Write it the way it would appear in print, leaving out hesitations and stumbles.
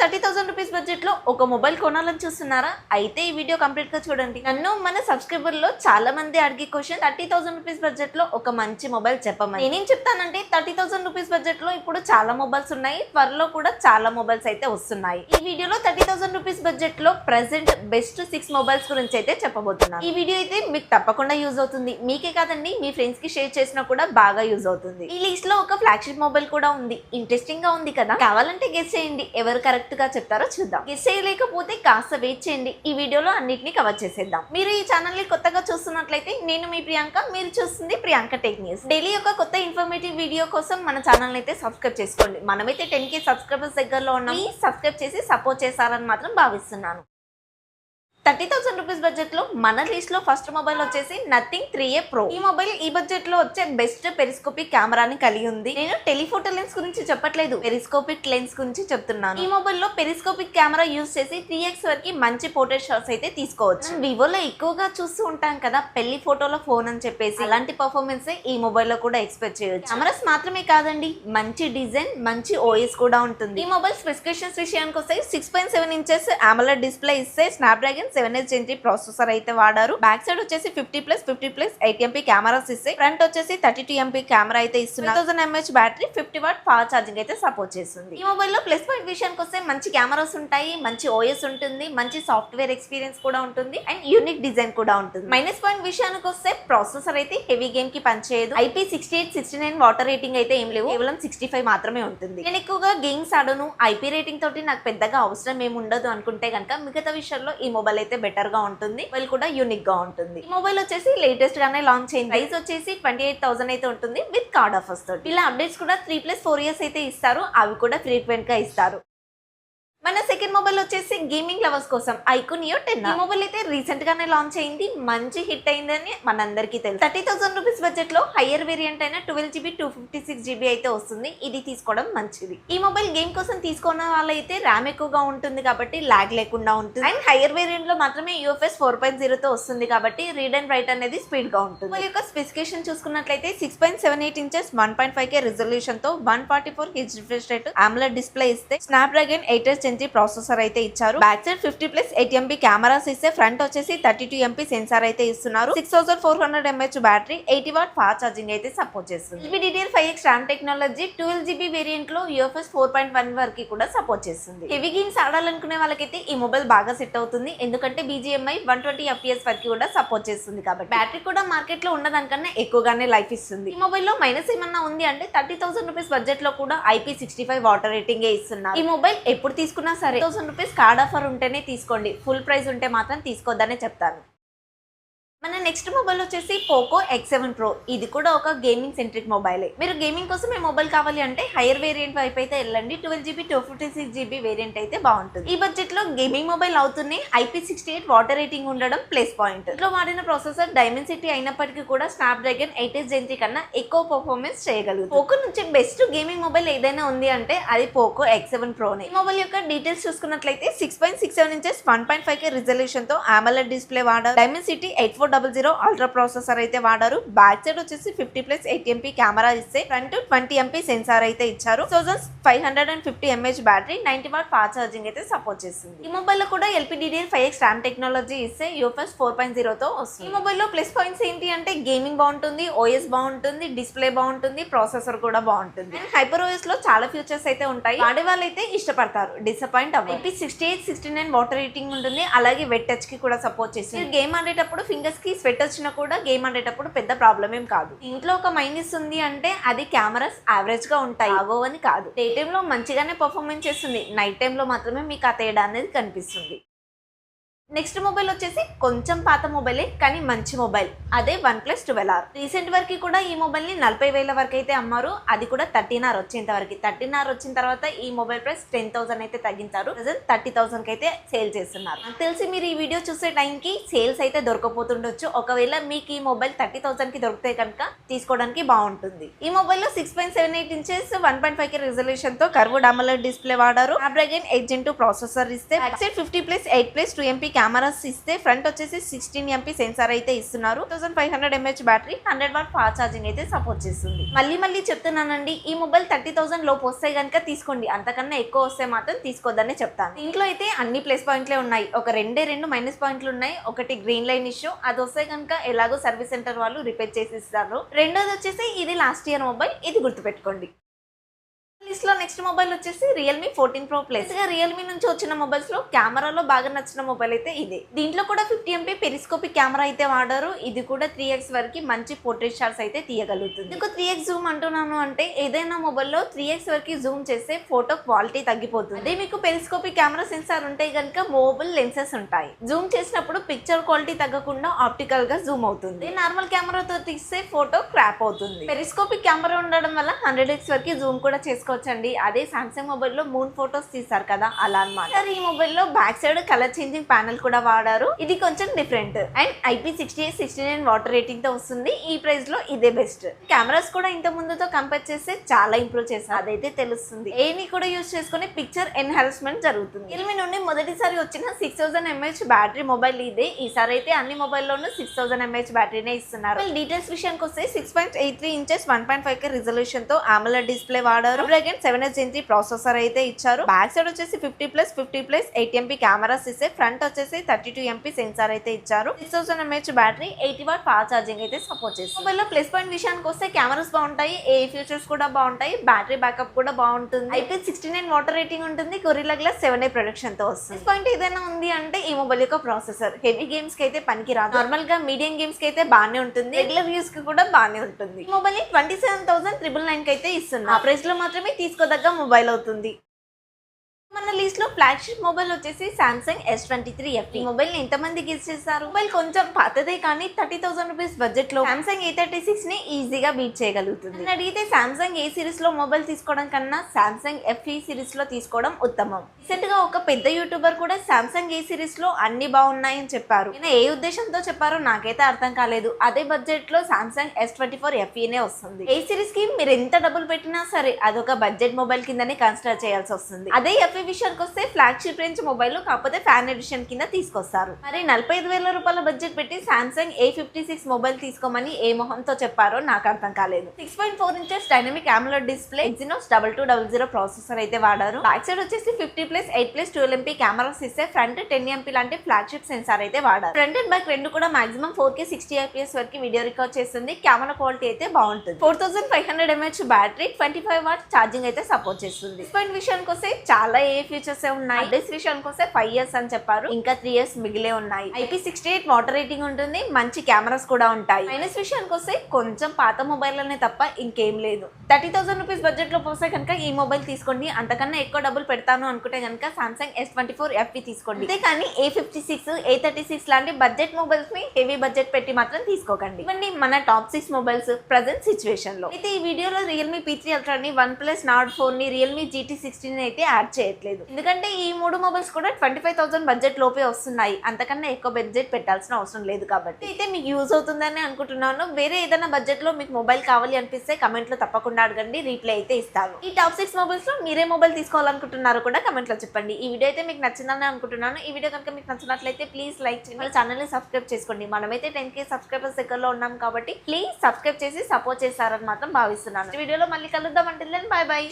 30,000 rupees budget లో ఒక mobile కొనాలని చూస్తున్నారా? అయితే ఈ వీడియో కంప్లీట్ గా చూడండి. నన్ను మన సబ్స్క్రైబర్ లో చాలా మంది అడిగే క్వశ్చన్ 30,000 రూపీస్ బడ్జెట్ లో ఒక మంచి మొబైల్ చెప్పమని. నేనేం చెప్తానంటే 30,000 రూపీస్ బడ్జెట్ లో ఇప్పుడు చాలా మొబైల్స్ ఉన్నాయి, త్వరలో కూడా చాలా మొబైల్స్ అయితే వస్తున్నాయి. ఈ వీడియోలో 30,000 రూపీస్ బడ్జెట్ లో ప్రెసెంట్ బెస్ట్ 6 మొబైల్స్ గురించి అయితే చెప్పబోతున్నాను. ఈ వీడియో అయితే మీకు తప్పకుండా యూజ్ అవుతుంది. మీకే కాదండి, మీ ఫ్రెండ్స్ కి షేర్ చేసినా కూడా బాగా యూజ్ అవుతుంది. ఈ లిస్ట్ లో ఒక ఫ్లాగ్షిప్ మొబైల్ కూడా ఉంది. ఇంట్రెస్టింగ్ గా ఉంది కదా? కావాలంటే గెస్ చేయండి, ఎవరు కరెక్ట్ గా చెప్తారో చూద్దాం. గెస్ చేయలేకపోతే కాస్త వెయిట్ చేయండి, ఈ వీడియోలో అన్నిటిని కవర్ చేసేద్దాం. మీరు ఈ ఛానల్ ని కొత్తగా చూస్తున్నట్లయితే నేను మీ ప్రియాంక, మీరు చూస్తుంది ప్రియాంక టెక్ న్యూస్. డైలీ ఒక కొత్త ఇన్ఫర్మేటివ్ వీడియో కోసం మన ఛానల్ అయితే సబ్స్క్రైబ్ చేసుకోండి. మనమైతే 10K సబ్స్క్రైబర్స్ దగ్గరలో ఉన్నాం. సబ్స్క్రైబ్ చేసి సపోర్ట్ చేస్తారని మాత్రం భావిస్తున్నాను. 30,000 రూపీస్ బడ్జెట్ లో మన లిస్ట్ లో ఫస్ట్ మొబైల్ వచ్చేసి నథింగ్ 3A Pro. ఈ మొబైల్ ఈ బడ్జెట్ లో వచ్చే బెస్ట్ పెరిస్కోపిక్ కెమెరాని కలిగి ఉంది. నేను టెలిఫోటో లెన్స్ గురించి చెప్పట్లేదు, పెరిస్కోపిక్ లెన్స్ గురించి చెప్తున్నాను. ఈ మొబైల్ లో పెరిస్కోపిక్ కెమెరా యూజ్ చేసి 3x వరకు మంచి పోర్ట్రేట్ షాట్స్ అయితే తీసుకోవచ్చు. వివోలో ఎక్కువగా చూస్తూ ఉంటాం కదా పెళ్లి ఫోటోలో ఫోన్ అని చెప్పేసి, అలాంటి పర్ఫార్మెన్స్ ఈ మొబైల్ లో కూడా ఎక్స్పెక్ట్ చేయొచ్చు. కెమెరాస్ మాత్రమే కాదండి, మంచి డిజైన్, మంచి OS కూడా ఉంటుంది. ఈ మొబైల్ స్పెసిఫికేషన్స్ విషయానికి వస్తే 6.7 ఇంచెస్ AMOLED డిస్ప్లే ఇస్తే, స్నాప్డ్రాగన్ 7H Gen ప్రాసెసర్ అయితే వాడారు. బ్యాక్ సైడ్ వచ్చేసి 50+50+ 8MP కెమెరాస్ ఇస్తే, ఫ్రంట్ వచ్చేసి 32MP కెమెరా అయితే ఇస్తున్నారు. 3000 mAh battery, 50W fast charging అయితే సపోర్ట్ చేస్తుంది. ఈ మొబైల్ లో ప్లస్ పాయింట్ విషయానికి వస్తే మంచి కెమెరాస్ ఉంటాయి, మంచి OS ఉంటుంది, మంచి సాఫ్ట్వేర్ ఎక్స్పీరియన్స్ కూడా ఉంటుంది, అండ్ యూనిక్ డిజైన్ కూడా ఉంటుంది. మైనస్ పాయింట్ విషయానికి వస్తే ప్రాసెసర్ అయితే హెవీ గేమ్ కి పనిచేయదు. IP68, 69 వాటర్ రేటింగ్ అయితే ఏం లేవు, కేవలం 65 మాత్రమే ఉంటుంది. నేను ఎక్కువగా గేమ్స్ ఆడను, IP రేటింగ్ తోటి నాకు పెద్దగా అవసరం ఏమి ఉండదు అనుకుంటే కనుక మిగతా విషయాల్లో ఈ మొబైల్ అయితే బెటర్ గా ఉంటుంది. మొబైల్ కూడా యూనిక్ గా ఉంటుంది. ఈ మొబైల్ వచ్చేసి లేటెస్ట్ గానే లాంచ్ అయింది. ప్రైస్ వచ్చేసి 28,000 అయితే ఉంటుంది విత్ కార్డ్ ఆఫర్స్ తోటి. ఇలా అప్డేట్స్ కూడా 3+4 ఇయర్స్ అయితే ఇస్తారు, అవి కూడా ఫ్రీక్వెంట్ గా ఇస్తారు. మన సెకండ్ మొబైల్ వచ్చేసి గేమింగ్ లవర్స్ కోసం iQOO Neo 10. ఈ మొబైల్ అయితే రీసెంట్ గానే లాంచ్ అయింది, మంచి హిట్ అయిందని మనందరికీ తెలుసు. 30,000 రూపీస్ బడ్జెట్ లో హయ్యర్ వేరియంట్ అయిన 12GB 256GB అయితే వస్తుంది. ఇది తీసుకోవడం మంచిది. ఈ మొబైల్ గేమ్ కోసం తీసుకున్న వాళ్ళైతే ర్యామ్ ఎక్కువగా ఉంటుంది కాబట్టి లాగ్ లేకుండా ఉంటుంది, అండ్ హయ్యర్ వేరియంట్ లో మాత్రమే UFS 4.0 తో వస్తుంది కాబట్టి రీడ్ అండ్ రైట్ అనేది స్పీడ్ గా ఉంటుంది. మొబైల్ యొక్క స్పెసిఫికేషన్ చూసుకున్నట్లయితే 6.78 ఇంచెస్ 1.5K రిజల్యూషన్ తో 144Hz refresh rate AMOLED display ఇస్తే, స్నాప్డ్రాగన్ 8H Gen ప్రాసెసర్ అయితే ఇచ్చారు. బ్యాక్ సైడ్ 50+8MP కెమెరాస్ ఇస్తే, ఫ్రంట్ వచ్చేసి 32MP సెన్సార్ అయితే ఇస్తున్నారు. 6400 mAh battery, 80W fast charging అయితే సపోర్ట్ చేస్తుంది. LPDDR5X RAM technology 12GB variant లో UFS 4.1 వరకు కూడా సపోర్ట్ చేస్తుంది. హెవీ గేమ్స్ ఆడాలనుకునే వాళ్ళకైతే ఈ మొబైల్ బాగా సెట్ అవుతుంది, ఎందుకంటే BGMI 120 FPS వరకు కూడా సపోర్ట్ చేస్తుంది కాబట్టి. బ్యాటరీ కూడా మార్కెట్ లో ఉన్నదానికన్నా ఎక్కువగానే లైఫ్ ఇస్తుంది. ఈ మొబైల్ లో మైనస్ ఏమన్నా ఉంది అంటే 30,000 రూపీస్ బడ్జెట్ లో కూడా IP65 వాటర్ రేటింగ్ ఇస్తున్నారు. ఈ మొబైల్ ఎప్పుడు తీసుకున్నా సరే 1000 రూపీస్ కార్డ్ ఆఫర్ ఉంటేనే తీసుకోండి, ఫుల్ ప్రైస్ ఉంటే మాత్రం తీసుకోవద్దనే చెప్తాను. మన నెక్స్ట్ మొబైల్ వచ్చేసి పోకో X7 Pro. ఇది కూడా ఒక గేమింగ్ సెంట్రిక్ మొబైల్. మీరు గేమింగ్ కోసం ఈ మొబైల్ కావాలి అంటే హైయర్ వేరియంట్ వైపు అయితే వెళ్ళండి. 12GB 256GB వేరియంట్ అయితే బాగుంటుంది. ఈ బడ్జెట్ లో గేమింగ్ మొబైల్ అవుతుంది. IP68 వాటర్ రేటింగ్ ఉండడం ప్లస్ పాయింట్. ఇంట్లో వాడిన ప్రాసెసర్ డైమెన్సిటీ అయినప్పటికీ కూడా స్నాప్డ్రాగన్ 8H Gen కన్నా ఎక్కువ పర్ఫార్మెన్స్ చేయగలుగుతుంది. పోకో నుంచి బెస్ట్ గేమింగ్ మొబైల్ ఏదైనా ఉంది అంటే అది పోకో X7 Pro నే. ఈ మొబైల్ యొక్క డీటెయిల్స్ చూసుకున్నట్లయితే 6.67 ఇంచెస్ 1.5K రిజల్యూషన్ తో AMOLED డిస్ప్లే వాడారు. డైమెన్సిటీ 8400 అల్ట్రా ప్రాసెసర్ అయితే వాడారు. బ్యాక్ సైడ్ వచ్చేసి 50+8MP కెమెరా ఇస్తే, ఫ్రంట్ 20MP సెన్సార్ అయితే ఇచ్చారు. 1550 mAh battery, 90W fast charging అయితే సపోర్ట్ చేస్తుంది. ఈ మొబైల్ లో కూడా LPDDR5X RAM టెక్నాలజీ ఇస్తే UFS 4.0 తో వస్తుంది. ఈ మొబైల్ లో ప్లస్ పాయింట్స్ ఏంటి అంటే గేమింగ్ బాగుంటుంది, OS బాగుంటుంది, డిస్ప్లే బాగుంటుంది, ప్రాసెసర్ కూడా బాగుంటుంది. హైపర్ OS లో చాలా ఫీచర్స్ అయితే ఉంటాయి, వాడే వాళ్ళైతే ఇష్టపడతారు, డిసప్పాయింట్ అవ్వరు. IP68, 69 వాటర్ రేటింగ్ ఉంటుంది, అలాగే వెట్ టచ్ కి కూడా సపోర్ట్ చేస్తుంది. గేమ్ ఆడేటప్పుడు ఫింగర్స్ కి స్వెట్ వచ్చినా కూడా గేమ్ ఆడేటప్పుడు పెద్ద ప్రాబ్లం ఏం కాదు. ఇంట్లో ఒక మైనస్ ఉంది అంటే అది కెమెరాస్ యావరేజ్ గా ఉంటాయి, ఆగోవని కాదు. డే టైమ్ లో మంచిగానే పర్ఫార్మెన్స్ చేస్తుంది, నైట్ టైమ్ లో మాత్రమే మీకు ఆ తేడా అనేది కనిపిస్తుంది. నెక్స్ట్ మొబైల్ వచ్చేసి కొంచెం పాత మొబైలే కానీ మంచి మొబైల్, అదే OnePlus 12R. రీసెంట్ వరకు కూడా ఈ మొబైల్ ని 40,000 వరకు అయితే అమ్మారు, అది కూడా 13R వచ్చేంత వరకు. 13R వచ్చిన తర్వాత ఈ మొబైల్ ప్రైస్ 10,000 అయితే తగ్గించారు, 30,000 కి అయితే సేల్ చేస్తున్నారు. నాకు తెలిసి మీరు ఈ వీడియో చూసే టైంకి సేల్స్ అయితే దొరకపోతుండొచ్చు. ఒకవేళ మీకు ఈ మొబైల్ 30,000 కి దొరికితే కనుక తీసుకోవడానికి బాగుంటుంది. ఈ మొబైల్ లో 6.78 ఇంచెస్ 1.5K రిజల్యూషన్ తో కర్వ్డ్ AMOLED డిస్ప్లే వాడారు. స్నాప్డ్రాగన్ 8 Gen 2 ప్రాసెసర్ ఇస్తే, బ్యాక్ సైడ్ 50+8+2MP కెమెరాస్ ఇస్తే ఫ్రంట్ వచ్చేసి 16 MP సెన్సార్ అయితే ఇస్తున్నారు. 2500 mAh battery, 100 watt fast charging అయితే సపోర్ట్ చేస్తుంది. మళ్ళీ చెప్తున్నానండి, ఈ మొబైల్ 30,000 లోపు వస్తాయి కనుక తీసుకోండి, అంతకన్నా ఎక్కువ వస్తే మాత్రం తీసుకోవద్దని చెప్తాను. ఇంట్లో అయితే అన్ని ప్లస్ పాయింట్లే ఉన్నాయి, ఒక రెండు మైనస్ పాయింట్లు ఉన్నాయి. ఒకటి గ్రీన్ లైన్ ఇష్యూ, అది వస్తే కనుక ఎలాగో సర్వీస్ సెంటర్ వాళ్ళు రిపేర్ చేసి ఇస్తారు. రెండోది వచ్చేసి ఇది లాస్ట్ ఇయర్ మొబైల్, ఇది గుర్తుపెట్టుకోండి. లిస్ట్ లో నెక్స్ట్ మొబైల్ వచ్చేసి రియల్మీ 14 Pro Plus. రియల్మీ నుంచి వచ్చిన మొబైల్స్ లో కెమెరాలో బాగా నచ్చిన మొబైల్ అయితే ఇదే. దీంట్లో కూడా 50 MP పెరిస్కోపిక్ కెమెరా అయితే వాడారు. ఇది కూడా 3x వరకు మంచి పోర్ట్రేట్ షాట్స్ అయితే తీయగలుగుతుంది. ఇంకో 3x జూమ్ అంటున్నాను అంటే ఏదైనా మొబైల్లో 3x వరకు జూమ్ చేస్తే ఫోటో క్వాలిటీ తగ్గిపోతుంది. అదే మీకు పెరిస్కోపిక్ కెమెరా సెన్సార్ ఉంటే కనుక మూవబుల్ లెన్సెస్ ఉంటాయి. జూమ్ చేసినప్పుడు పిక్చర్ క్వాలిటీ తగ్గకుండా ఆప్టికల్ గా జూమ్ అవుతుంది. నార్మల్ కెమెరాతో తీస్తే ఫోటో క్రాప్ అవుతుంది. పెరిస్కోపిక్ కెమెరా ఉండడం వల్ల 100x వరకు జూమ్ కూడా చేసుకోవచ్చు. అదే సామ్సంగ్ మొబైల్ లో మూన్ ఫోటోస్ తీస్తారు కదా, అలా అన్నమాట. ఈ మొబైల్ లో back side colour changing panel కూడా వాడారు. ఇది కొంచెం different and IP68-69 water rating తో వస్తుంది. ఈ ప్రైస్ లో ఇదే బెస్ట్. కెమెరాస్ కూడా ఇంత ముందుతో కంపేర్ చేస్తే చాలా ఇంప్రూవ్ చేశారు, అదైతే తెలుస్తుంది. ఏని కూడా యూజ్ చేసుకుని పిక్చర్ ఎన్హాన్స్మెంట్ జరుగుతుంది. రియల్మీ నుండి మొదటిసారి వచ్చిన 6000 mAh బ్యాటరీ మొబైల్ ఇదే. ఈసారి అయితే అన్ని మొబైల్లోనూ 6000 mAh బ్యాటరీనే ఇస్తున్నారు. డీటెయిల్స్ విషయానికి వస్తే 6.83 ఇంచెస్ 1.5K రిజల్యూషన్ తో AMOLED డిస్ప్లే వాడారు. 7th Gen 3 ప్రాసెసర్ అయితే ఇచ్చారు. బ్యాక్ సైడ్ వచ్చేసి 50+50+8 MP కెమెరాస్ ఇస్తే ఫ్రంట్ వచ్చేసి 32 MP సెన్సార్ అయితే ఇచ్చారు. 6000 mAh battery, 80 watt fast charging అయితే సపోర్ట్ చేస్తుంది. మొబైల్ లో ప్లస్ పాయింట్ విషయానికి వస్తే కెమెరాస్ బాగుంటాయి, ఏ ఫీచర్స్ కూడా బాగుంటాయి, బ్యాటరీ బ్యాకప్ కూడా బాగుంటుంది. IP69 వాటర్ రేటింగ్ ఉంటుంది. గొరిల్లా గ్లాస్ 7A ప్రొడక్షన్ తో వస్తుంది. ప్లస్ పాయింట్ ఏదైనా ఉంది అంటే ఈ మొబైల్ యొక్క ప్రాసెసర్ హెవీ గేమ్స్ కి అయితే పనికి రాదు. నార్మల్ గా మీడియం గేమ్స్ కి అయితే బాగానే ఉంటుంది, రెగ్యులర్ యూస్ కి కూడా బాగానే ఉంటుంది. ఈ మొబైల్ ని 27,999 కి అయితే ఇస్తుంది. ఆ ప్రైస్ లో మాత్రమే తీసుకోదగ్గ మొబైల్ అవుతుంది. మన లిస్ట్ లో ఫ్లాగ్షిప్ మొబైల్ వచ్చేసి Samsung S23 FE. మొబైల్ ని ఎంతమంది గెస్ చేస్తారు? మొబైల్ కొంచెం పాతదే కానీ 30,000 రూపీస్ బడ్జెట్ లో Samsung A36 ని ఈజీగా బీట్ చేయగలుగుతుంది. అడిగితే Samsung A సిరీస్ లో మొబైల్ తీసుకోవడం కన్నా Samsung FE సిరీస్ లో తీసుకోవడం ఉత్తమం. రీసెంట్ గా ఒక పెద్ద యూట్యూబర్ కూడా Samsung A సిరీస్ లో అన్ని బాగున్నాయని చెప్పారు. ఈయన ఏ ఉద్దేశంతో చెప్పారో నాకైతే అర్థం కాలేదు. అదే బడ్జెట్ లో Samsung S24 FE నే వస్తుంది. ఏ సిరీస్ కి మీరు ఎంత డబ్బులు పెట్టినా సరే అదొక బడ్జెట్ మొబైల్ కిందనే కన్సిడర్ చేయాల్సి వస్తుంది. అదే FE విషయానికి వస్తే ఫ్లాగ్షిప్ రేంజ్ మొబైల్, కాకపోతే ఫ్యాన్ ఎడిషన్ కింద తీసుకొస్తారు. మరి 45,000 రూపాయల బడ్జెట్ పెట్టి Samsung A56 మొబైల్ తీసుకోమని ఏ మొహంతో చెప్పారో నాకు అర్థం కాలేదు. 6.4 inches dynamic AMOLED display, Exynos 2200 processor అయితే వాడారు. బ్యాక్ సైడ్ వచ్చేసి 50+8+12 MP కెమెరాస్ ఇస్తే ఫ్రంట్ 10 MP లాంటి ఫ్లాగ్షిప్ సెన్సార్ అయితే వాడారు. ఫ్రంట్ అండ్ బ్యాక్ రెండు కూడా మాక్సిమం 4K 60fps వరకు వీడియో రికార్డ్ చేస్తుంది. కెమెరా క్వాలిటీ అయితే బాగుంటుంది. 4500 mAh బ్యాటరీ, 25 వాట్ ఛార్జింగ్ అయితే సపోర్ట్ చేస్తుంది. పాయింట్ విషయానికి వస్తే చాలా ఏ ఫీచర్స్ ఉన్నాయి. అప్డేట్స్ విషయానికి వస్తే 5 years అని చెప్పారు, ఇంకా 3 years మిగిలే ఉన్నాయి. IP68 వాటర్ రేటింగ్ ఉంటుంది, మంచి కెమెరాస్ కూడా ఉంటాయి. మైనస్ విషయానికి వస్తే కొంచెం పాత మొబైల్ అనే తప్ప ఇంకేం లేదు. 30,000 రూపీస్ బడ్జెట్ లో పోస్తే కనుక ఈ మొబైల్ తీసుకోండి. అంతకన్నా ఎక్కువ డబ్బులు పెడతాను అనుకుంటే కనుక Samsung S24 FE తీసుకోండి. అంతే కానీ A56, A36 లాంటి బడ్జెట్ మొబైల్స్ ని హెవీ బడ్జెట్ పెట్టి మాత్రం తీసుకోకండి. ఇవన్నీ మన టాప్ 6 మొబైల్స్ ప్రెజెంట్ సిచ్యువేషన్ లో. అయితే ఈ వీడియోలో Realme P3 Ultra ని, OnePlus Nord 4 ని, Realme GT16 అయితే యాడ్ చేయట్లేదు. ఎందుకంటే ఈ మూడు మొబైల్స్ కూడా 25,000 బడ్జెట్ లోపే వస్తున్నాయి. అంతకన్నా ఎక్కువ బడ్జెట్ పెట్టాల్సిన అవసరం లేదు. కాబట్టి అయితే మీకు యూజ్ అవుతుందని అనుకుంటున్నాను. వేరే ఏదైనా బడ్జెట్ లో మీకు మొబైల్ కావాలి అనిపిస్తే కమెంట్ లో తప్పకుండా అడగండి, రీప్లై అయితే ఇస్తాను. ఈ టాప్ 6 మొబైల్స్ లో మీరే మొబైల్ తీసుకోవాలనుకుంటున్నారో కూడా కమెంట్ లో చెప్పండి. ఈ వీడియో అయితే మీకు నచ్చిందని అనుకుంటున్నాను. ఈ వీడియో కనుక మీకు నచ్చినట్లయితే ప్లీజ్ లైక్ చేయండి, మన ఛానల్ ని సబ్స్క్రైబ్ చేసుకోండి. మనమైతే 10K సబ్స్క్రైబర్స్ దగ్గరలో ఉన్నాం కాబట్టి ప్లీజ్ సబ్స్క్రైబ్ చేసి సపోర్ట్ చేస్తారని మాత్రం భావిస్తున్నాను. ఈ వీడియోలో మళ్ళీ కలుద్దాం. అంటే బై బై.